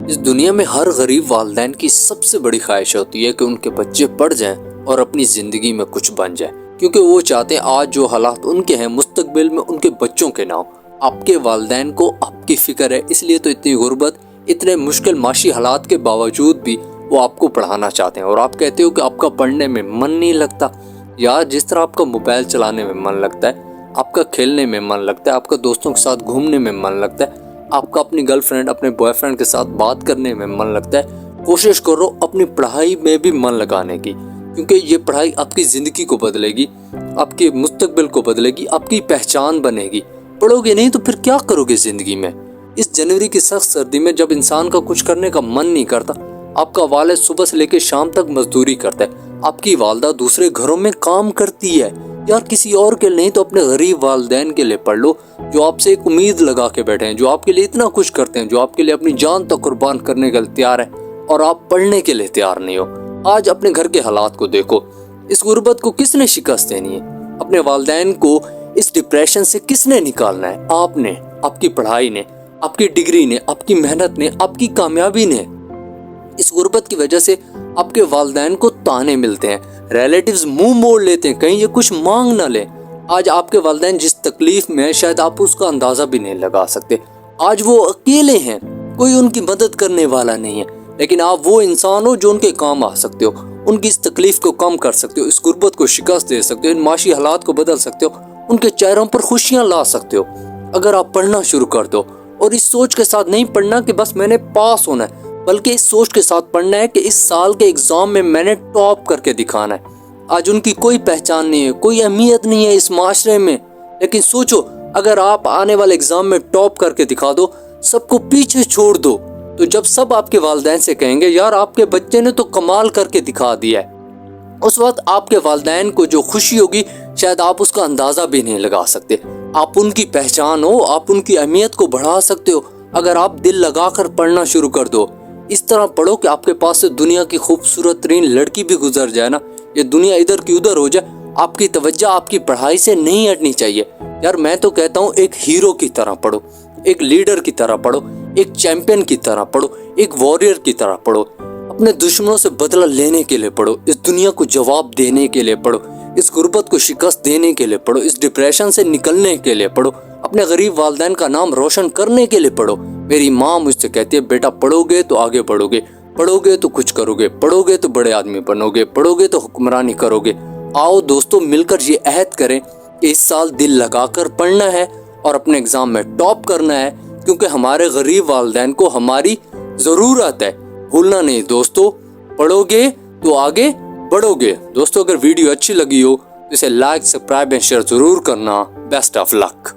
اس دنیا میں ہر غریب والدین کی سب سے بڑی خواہش ہوتی ہے کہ ان کے بچے پڑھ جائیں اور اپنی زندگی میں کچھ بن جائیں، کیونکہ وہ چاہتے ہیں آج جو حالات ان کے ہیں مستقبل میں ان کے بچوں کے نہ ہو۔ آپ کے والدین کو آپ کی فکر ہے، اس لیے تو اتنی غربت، اتنے مشکل معاشی حالات کے باوجود بھی وہ آپ کو پڑھانا چاہتے ہیں، اور آپ کہتے ہو کہ آپ کا پڑھنے میں من نہیں لگتا۔ یا جس طرح آپ کا موبائل چلانے میں من لگتا ہے، آپ کا کھیلنے میں من لگتا ہے، آپ کا دوستوں کے ساتھ گھومنے میں من لگتا ہے، آپ کا اپنی گرل فرینڈ اپنے بوائے فرینڈ کے ساتھ بات کرنے میں من لگتا ہے، کوشش کرو اپنی پڑھائی میں بھی من لگانے کی، کیونکہ یہ پڑھائی آپ کی زندگی کو بدلے گی، آپ کے مستقبل کو بدلے گی، آپ کی پہچان بنے گی۔ پڑھو گے نہیں تو پھر کیا کرو گے زندگی میں؟ اس جنوری کی سخت سردی میں جب انسان کا کچھ کرنے کا من نہیں کرتا، آپ کا والد صبح سے لے کے شام تک مزدوری کرتا ہے، آپ کی والدہ دوسرے گھروں میں کام کرتی ہے، یار کسی اور کے نہیں تو اپنے غریب والدین کے لیے پڑھ لو، جو آپ سے ایک امید لگا کے بیٹھے ہیں، جو آپ کے لیے اتنا کچھ کرتے ہیں، جو آپ کے لیے اپنی جان تک قربان کرنے کے لیے تیار ہے، اور آپ پڑھنے کے لیے تیار نہیں ہو۔ آج اپنے گھر کے حالات کو دیکھو، اس غربت کو کس نے شکست دینی ہے؟ اپنے والدین کو اس ڈپریشن سے کس نے نکالنا ہے؟ آپ نے، آپ کی پڑھائی نے، آپ کی ڈگری نے، آپ کی محنت نے، آپ کی کامیابی نے۔ اس غربت کی وجہ سے آپ کے والدین کو تانے ملتے ہیں، ریلیٹیوز منہ موڑ لیتے ہیں کہیں یہ کچھ مانگ نہ لیں۔ آج آپ کے والدین جس تکلیف میں ہیں شاید آپ اس کا اندازہ بھی نہیں لگا سکتے۔ آج وہ اکیلے ہیں، کوئی ان کی مدد کرنے والا نہیں ہے، لیکن آپ وہ انسان ہو جو ان کے کام آ سکتے ہو، ان کی اس تکلیف کو کم کر سکتے ہو، اس غربت کو شکست دے سکتے ہو، ان معاشی حالات کو بدل سکتے ہو، ان کے چہروں پر خوشیاں لا سکتے ہو اگر آپ پڑھنا شروع کر دو۔ اور اس سوچ کے ساتھ نہیں پڑھنا کہ بس میں نے پاس ہونا ہے، بلکہ اس سوچ کے ساتھ پڑھنا ہے کہ اس سال کے ایگزام میں میں نے ٹاپ کر کے دکھانا ہے۔ آج ان کی کوئی پہچان نہیں ہے، کوئی اہمیت نہیں ہے اس معاشرے میں، لیکن سوچو اگر آپ آنے والے ایگزام میں ٹاپ کر کے دکھا دو، سب کو پیچھے چھوڑ دو، تو جب سب آپ کے والدین سے کہیں گے یار آپ کے بچے نے تو کمال کر کے دکھا دیا ہے، اس وقت آپ کے والدین کو جو خوشی ہوگی شاید آپ اس کا اندازہ بھی نہیں لگا سکتے۔ آپ ان کی پہچان ہو، آپ ان کی اہمیت کو بڑھا سکتے ہو اگر آپ دل لگا کر پڑھنا شروع کر دو۔ اس طرح پڑھو کہ آپ کے پاس سے دنیا کی خوبصورت ترین لڑکی بھی گزر جائے نا، یہ دنیا ادھر کی ادھر ہو جائے، آپ کی توجہ آپ کی پڑھائی سے نہیں ہٹنی چاہیے۔ یار میں تو کہتا ہوں ایک ہیرو کی طرح پڑھو، ایک لیڈر کی طرح پڑھو، ایک چیمپئن کی طرح پڑھو، ایک واریر کی طرح پڑھو، اپنے دشمنوں سے بدلہ لینے کے لیے پڑھو، اس دنیا کو جواب دینے کے لیے پڑھو، اس غربت کو شکست دینے کے لیے پڑھو، اس ڈپریشن سے نکلنے کے لیے پڑھو، اپنے غریب والدین کا نام روشن کرنے کے لیے پڑھو۔ میری ماں مجھ سے کہتی ہے بیٹا پڑھو گے تو آگے بڑھو گے، پڑھو گے تو کچھ کرو گے، پڑھو گے تو بڑے آدمی بنو گے، پڑھو گے تو حکمرانی کرو گے۔ آؤ دوستو مل کر یہ عہد کریں کہ اس سال دل لگا کر پڑھنا ہے اور اپنے ایگزام میں ٹاپ کرنا ہے، کیونکہ ہمارے غریب والدین کو ہماری ضرورت ہے۔ بھولنا نہیں دوستو، پڑھو گے تو آگے بڑھو گے۔ دوستو اگر ویڈیو اچھی لگی ہو تو اسے لائک، سبسکرائب اور شیئر ضرور کرنا۔ Best of look.